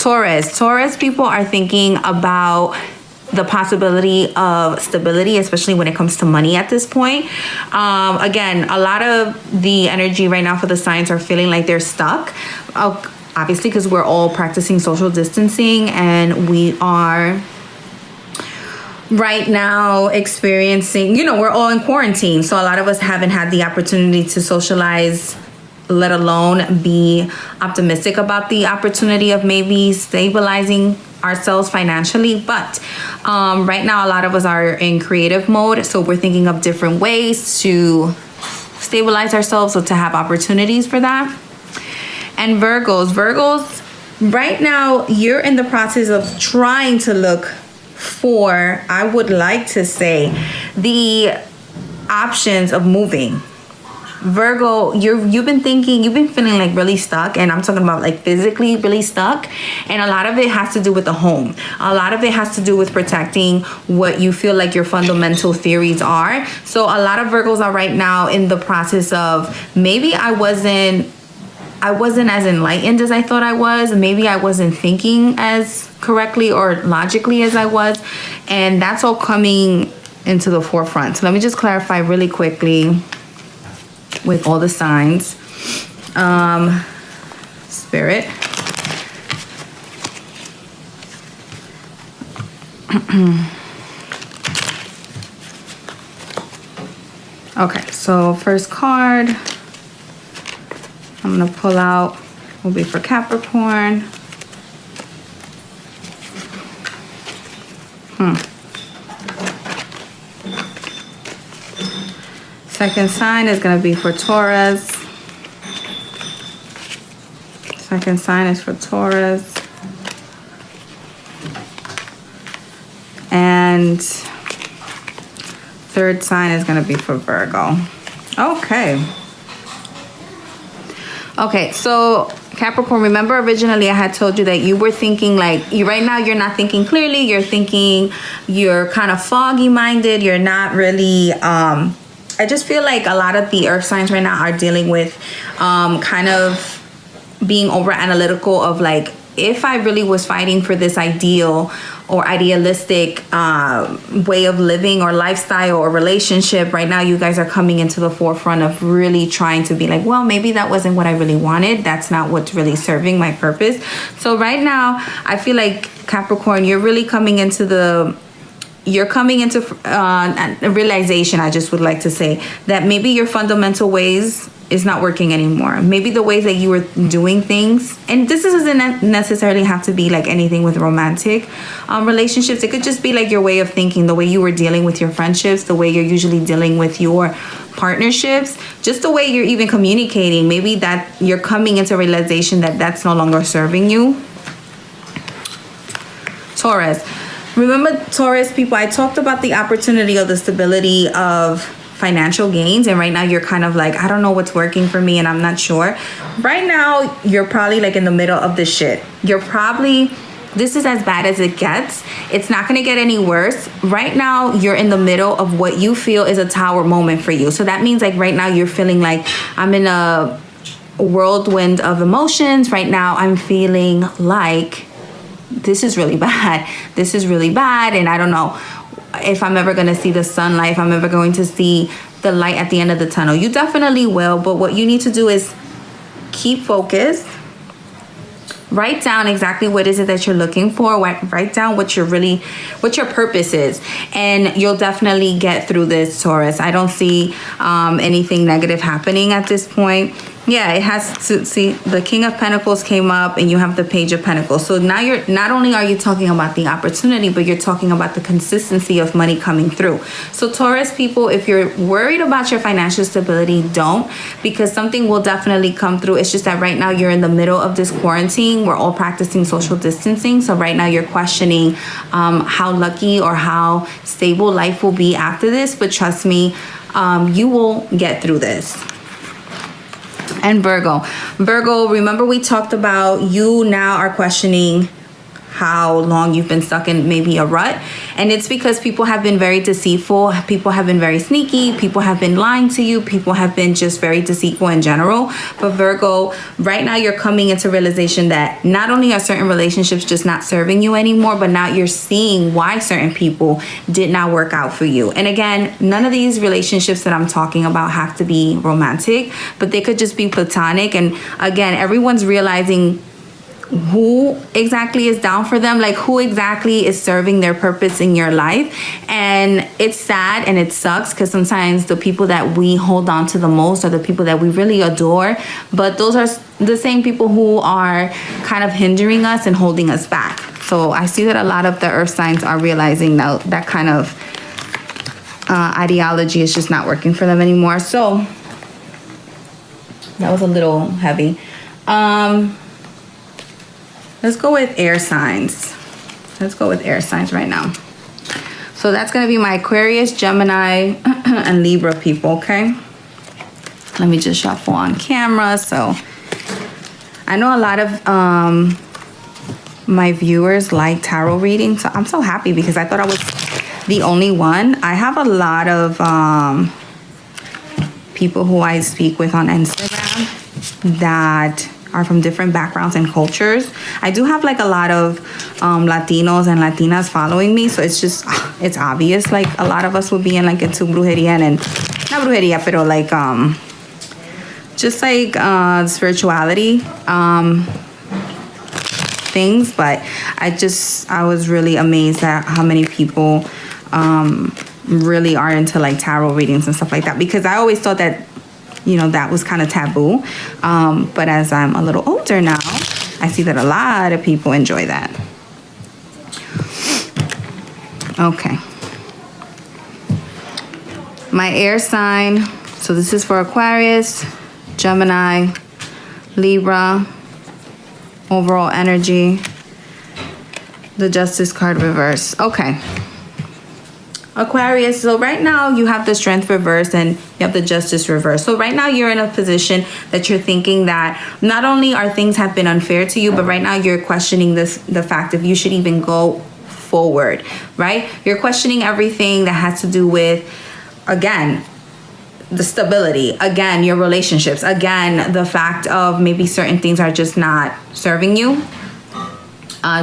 Taurus people are thinking about the possibility of stability, especially when it comes to money at this point. Again, a lot of the energy right now for the signs are feeling like they're stuck. Obviously, because we're all practicing social distancing and we are right now experiencing, we're all in quarantine. So a lot of us haven't had the opportunity to socialize, let alone be optimistic about the opportunity of maybe stabilizing ourselves financially. But right now a lot of us are in creative mode, so we're thinking of different ways to stabilize ourselves, so to have opportunities for that. And Virgos right now, you're in the process of trying to look for, I would like to say, the options of moving. Virgo, you've been feeling like really stuck, and I'm talking about like physically really stuck, and a lot of it has to do with the home. A lot of it has to do with protecting what you feel like your fundamental theories are. So a lot of Virgos are right now in the process of, maybe I wasn't as enlightened as I thought I was. Maybe I wasn't thinking as correctly or logically as I was, and that's all coming into the forefront. So let me just clarify really quickly with all the signs. Spirit. Okay, so first card I'm gonna pull out will be for Capricorn. Second sign is going to be for Taurus. Second sign is for Taurus. And third sign is going to be for Virgo. Okay, so Capricorn, remember originally I had told you that you were thinking like, right now you're not thinking clearly. You're kind of foggy minded. You're not really, I just feel like a lot of the earth signs right now are dealing with kind of being over analytical of like, if I really was fighting for this ideal or idealistic way of living or lifestyle or relationship, right now you guys are coming into the forefront of really trying to be like, well, maybe that wasn't what I really wanted. That's not what's really serving my purpose. So right now I feel like Capricorn, you're really coming into a realization, I just would like to say, that maybe your fundamental ways is not working anymore. Maybe the ways that you were doing things, and this doesn't necessarily have to be like anything with romantic relationships. It could just be like your way of thinking, the way you were dealing with your friendships, the way you're usually dealing with your partnerships, just the way you're even communicating. Maybe that you're coming into realization that that's no longer serving you. Taurus. Remember, Taurus people, I talked about the opportunity of the stability of financial gains, and right now you're kind of like, I don't know what's working for me and I'm not sure. Right now you're probably like in the middle of this shit. This is as bad as it gets. It's not going to get any worse. Right now you're in the middle of what you feel is a tower moment for you. So that means like right now you're feeling like, I'm in a whirlwind of emotions. Right now I'm feeling like this is really bad. This is really bad, and I don't know if I'm ever going to see the sunlight, if I'm ever going to see the light at the end of the tunnel. You definitely will, but what you need to do is keep focused. Write down exactly what is it that you're looking for. Write down what your purpose is, and you'll definitely get through this, Taurus. I don't see anything negative happening at this point. Yeah, it has to see the King of Pentacles came up and you have the Page of Pentacles. So now you're not only are you talking about the opportunity, but you're talking about the consistency of money coming through. So Taurus people, if you're worried about your financial stability, don't, because something will definitely come through. It's just that right now you're in the middle of this quarantine. We're all practicing social distancing. So right now you're questioning how lucky or how stable life will be after this. But trust me, you will get through this. And Virgo, remember we talked about you now are questioning how long you've been stuck in maybe a rut. And it's because people have been very deceitful. People have been very sneaky. People have been lying to you. People have been just very deceitful in general. But Virgo, right now you're coming into realization that not only are certain relationships just not serving you anymore, but now you're seeing why certain people did not work out for you. And again, none of these relationships that I'm talking about have to be romantic, but they could just be platonic. And again, everyone's realizing who exactly is down for them, like who exactly is serving their purpose in your life. And it's sad and it sucks because sometimes the people that we hold on to the most are the people that we really adore, but those are the same people who are kind of hindering us and holding us back. So I see that a lot of the earth signs are realizing now that kind of ideology is just not working for them anymore. So that was a little heavy. Let's go with air signs. Let's go with air signs right now. So that's going to be my Aquarius, Gemini, and Libra people, okay? Let me just shuffle on camera. So I know a lot of my viewers like tarot reading. So I'm so happy because I thought I was the only one. I have a lot of people who I speak with on Instagram that are from different backgrounds and cultures. I do have like a lot of Latinos and Latinas following me, so it's obvious like a lot of us will be in like into brujeria and not brujeria, pero like just like spirituality things. But I was really amazed at how many people really are into like tarot readings and stuff like that, because I always thought that, you know, that was kind of taboo. But as I'm a little older now, I see that a lot of people enjoy that. Okay. My air sign. So this is for Aquarius, Gemini, Libra, overall energy, the Justice card reverse. Okay. Aquarius, so right now you have the Strength reverse and you have the Justice reverse. So right now you're in a position that you're thinking that not only are things have been unfair to you, but right now you're questioning the fact if you should even go forward, right? You're questioning everything that has to do with, again, the stability, again, your relationships, again, the fact of maybe certain things are just not serving you.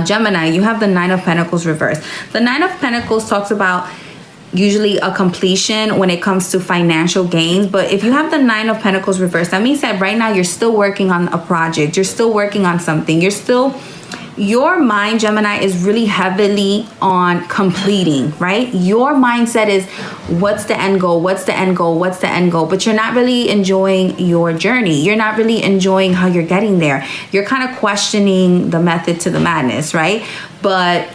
Gemini, you have the Nine of Pentacles reverse. The Nine of Pentacles talks about usually a completion when it comes to financial gains. But if you have the Nine of Pentacles reversed, that means that right now you're still working on a project. You're still working on something. Your mind, Gemini, is really heavily on completing, right? Your mindset is, what's the end goal? What's the end goal? What's the end goal? But you're not really enjoying your journey. You're not really enjoying how you're getting there. You're kind of questioning the method to the madness, right? But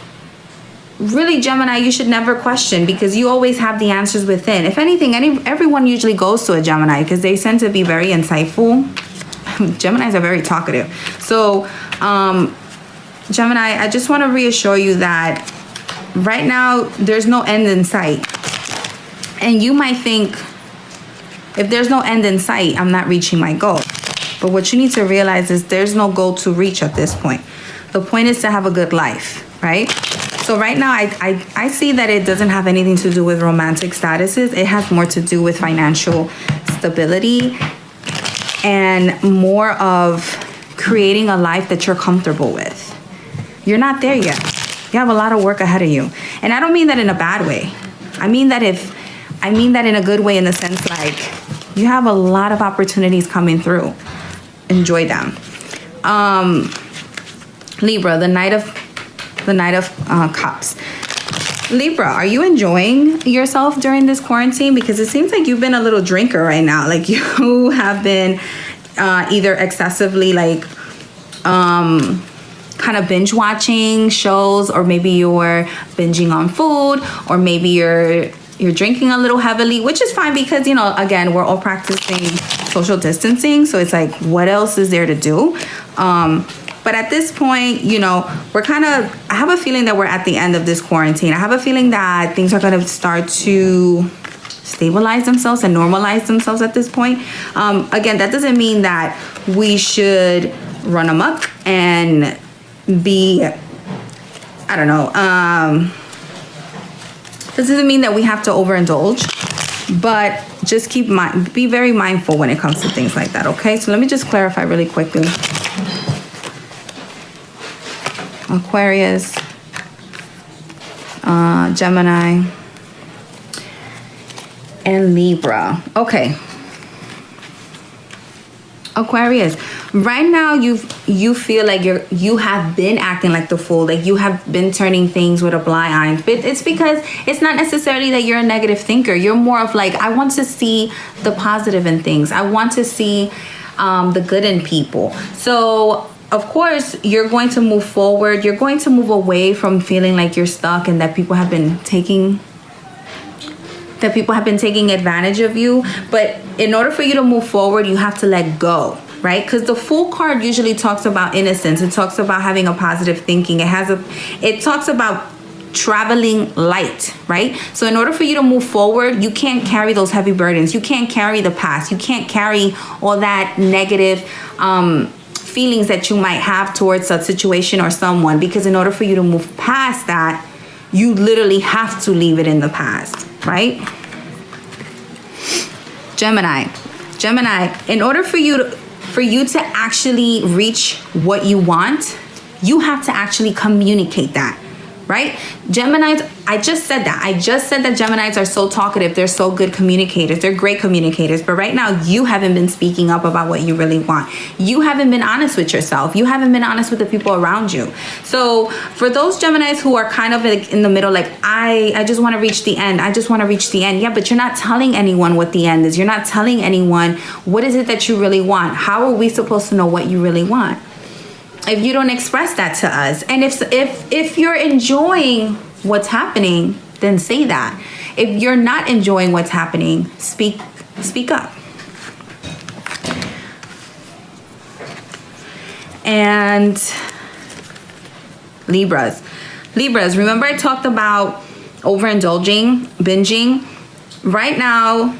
really, Gemini, you should never question, because you always have the answers within. If anything, everyone usually goes to a Gemini because they tend to be very insightful. Geminis are very talkative. So, Gemini, I just want to reassure you that right now there's no end in sight. And you might think, if there's no end in sight, I'm not reaching my goal. But what you need to realize is there's no goal to reach at this point. The point is to have a good life, right? So right now, I see that it doesn't have anything to do with romantic statuses. It has more to do with financial stability and more of creating a life that you're comfortable with. You're not there yet. You have a lot of work ahead of you. And I don't mean that in a bad way. I mean that in a good way, in the sense like you have a lot of opportunities coming through. Enjoy them. Libra, the Knight of Cups. Libra, are you enjoying yourself during this quarantine? Because it seems like you've been a little drinker right now. Like you have been either excessively like kind of binge watching shows, or maybe you're binging on food, or maybe you're drinking a little heavily, which is fine because, you know, again, we're all practicing social distancing. So it's like, what else is there to do? But at this point, you know, I have a feeling that we're at the end of this quarantine. I have a feeling that things are going to start to stabilize themselves and normalize themselves at this point. Again, that doesn't mean that we should run amok and be I don't know. This doesn't mean that we have to overindulge, but just be very mindful when it comes to things like that, okay? So let me just clarify really quickly. Aquarius, Gemini, and Libra. Okay. Aquarius, right now you feel like you have been acting like the fool, like you have been turning things with a blind eye. But it's because it's not necessarily that you're a negative thinker. You're more of like, I want to see the positive in things. I want to see the good in people. So of course you're going to move forward. You're going to move away from feeling like you're stuck and that people have been taking advantage of you. But in order for you to move forward, you have to let go, right? Because the Fool card usually talks about innocence. It talks about having a positive thinking. It talks about traveling light, right? So in order for you to move forward, you can't carry those heavy burdens. You can't carry the past. You can't carry all that negative feelings that you might have towards a situation or someone, because in order for you to move past that, you literally have to leave it in the past, right? Gemini, in order for you to actually reach what you want, you have to actually communicate that, right? Geminis, I just said that Geminis are so talkative. They're so good communicators. They're great communicators. But right now, you haven't been speaking up about what you really want. You haven't been honest with yourself. You haven't been honest with the people around you. So for those Geminis who are kind of like in the middle, like, I just want to reach the end. I just want to reach the end. Yeah, but you're not telling anyone what the end is. You're not telling anyone what is it that you really want. How are we supposed to know what you really want if you don't express that to us? And if you're enjoying what's happening, then say that. If you're not enjoying what's happening, speak up. And Libras, remember I talked about overindulging, binging? Right now,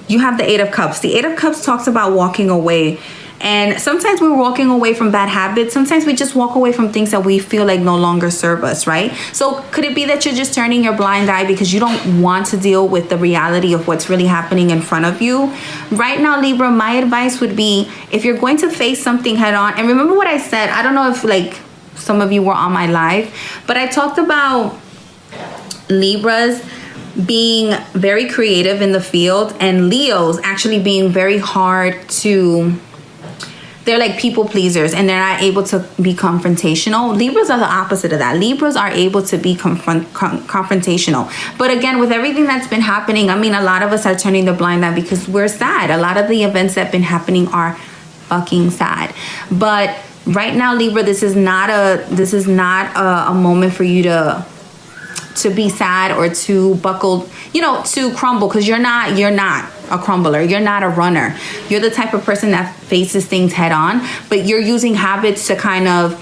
you have the 8 of Cups. The 8 of Cups talks about walking away. And sometimes we're walking away from bad habits. Sometimes we just walk away from things that we feel like no longer serve us, right? So could it be that you're just turning your blind eye because you don't want to deal with the reality of what's really happening in front of you? Right now, Libra, my advice would be, if you're going to face something head on, and remember what I said, I don't know if like some of you were on my live, but I talked about Libras being very creative in the field and Leos actually being very hard to... They're like people pleasers and they're not able to be confrontational. Libras are the opposite of that. Libras are able to be confrontational. But again, with everything that's been happening, I mean, a lot of us are turning the blind eye because we're sad. A lot of the events that have been happening are fucking sad. But right now, Libra, this is not a moment for you to be sad or to buckle, to crumble, because you're not a crumbler. You're not a runner. You're the type of person that faces things head on, but you're using habits to kind of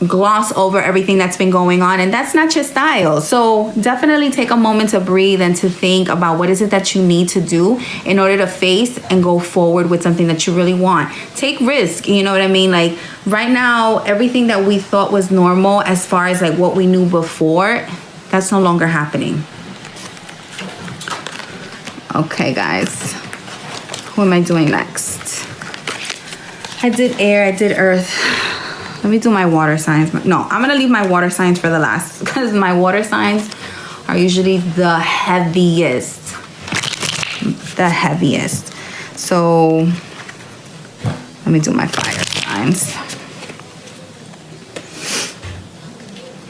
gloss over everything that's been going on, and that's not your style. So definitely take a moment to breathe and to think about what is it that you need to do in order to face and go forward with something that you really want. Take risk, you know what I mean? Like right now, everything that we thought was normal as far as like what we knew before, that's no longer happening. Okay, guys, who am I doing next? I did air, I did earth. Let me do my water signs. No, I'm gonna leave my water signs for the last because my water signs are usually the heaviest. So let me do my fire signs.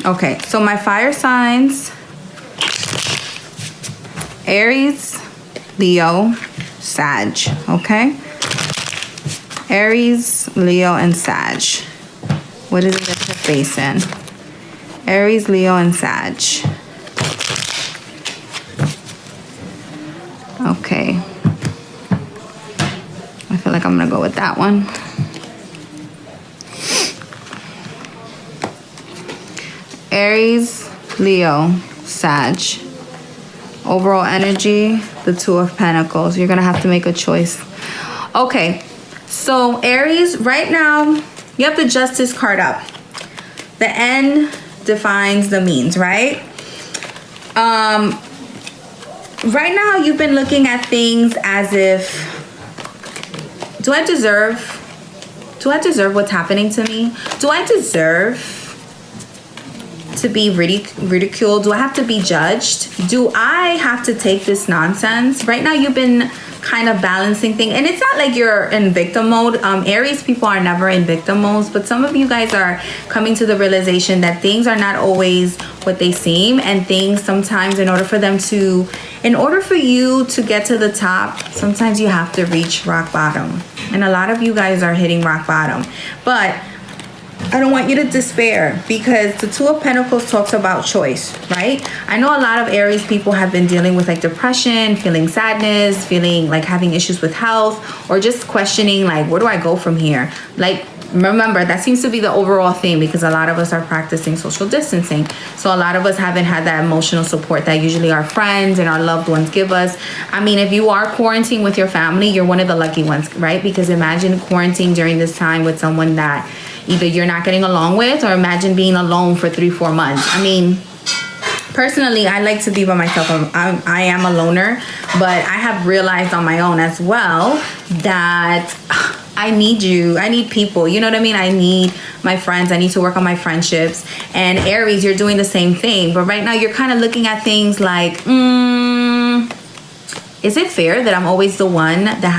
Okay, so my fire signs: Aries, Leo, Sag, okay? Aries, Leo, and Sag. What is it that you're facing? Aries, Leo, and Sag. Okay. I feel like I'm gonna go with that one. Aries, Leo, Sag. Overall energy, the 2 of Pentacles. You're gonna have to make a choice. Okay, so Aries, right now, you have the Justice card up. The end defines the means, right? Right now you've been looking at things as if, do I deserve what's happening to me? Do I deserve to be ridiculed? Do I have to be judged? Do I have to take this nonsense? Right now you've been kind of balancing things, and it's not like you're in victim mode. Aries people are never in victim modes, but some of you guys are coming to the realization that things are not always what they seem, and things sometimes, in order for you to get to the top, sometimes you have to reach rock bottom, and a lot of you guys are hitting rock bottom. But I don't want you to despair, because the Two of Pentacles talks about choice, right? I know a lot of Aries people have been dealing with like depression, feeling sadness, feeling like having issues with health, or just questioning like, where do I go from here? Like, remember, that seems to be the overall theme, because a lot of us are practicing social distancing. So a lot of us haven't had that emotional support that usually our friends and our loved ones give us. I mean, if you are quarantining with your family, you're one of the lucky ones, right? Because imagine quarantining during this time with someone that either you're not getting along with, or imagine being alone for 3-4 months. I mean, personally, I like to be by myself. I am a loner, but I have realized on my own as well that I need you. I need people. You know what I mean? I need my friends. I need to work on my friendships. And Aries, you're doing the same thing. But right now, you're kind of looking at things like, is it fair that I'm always the one that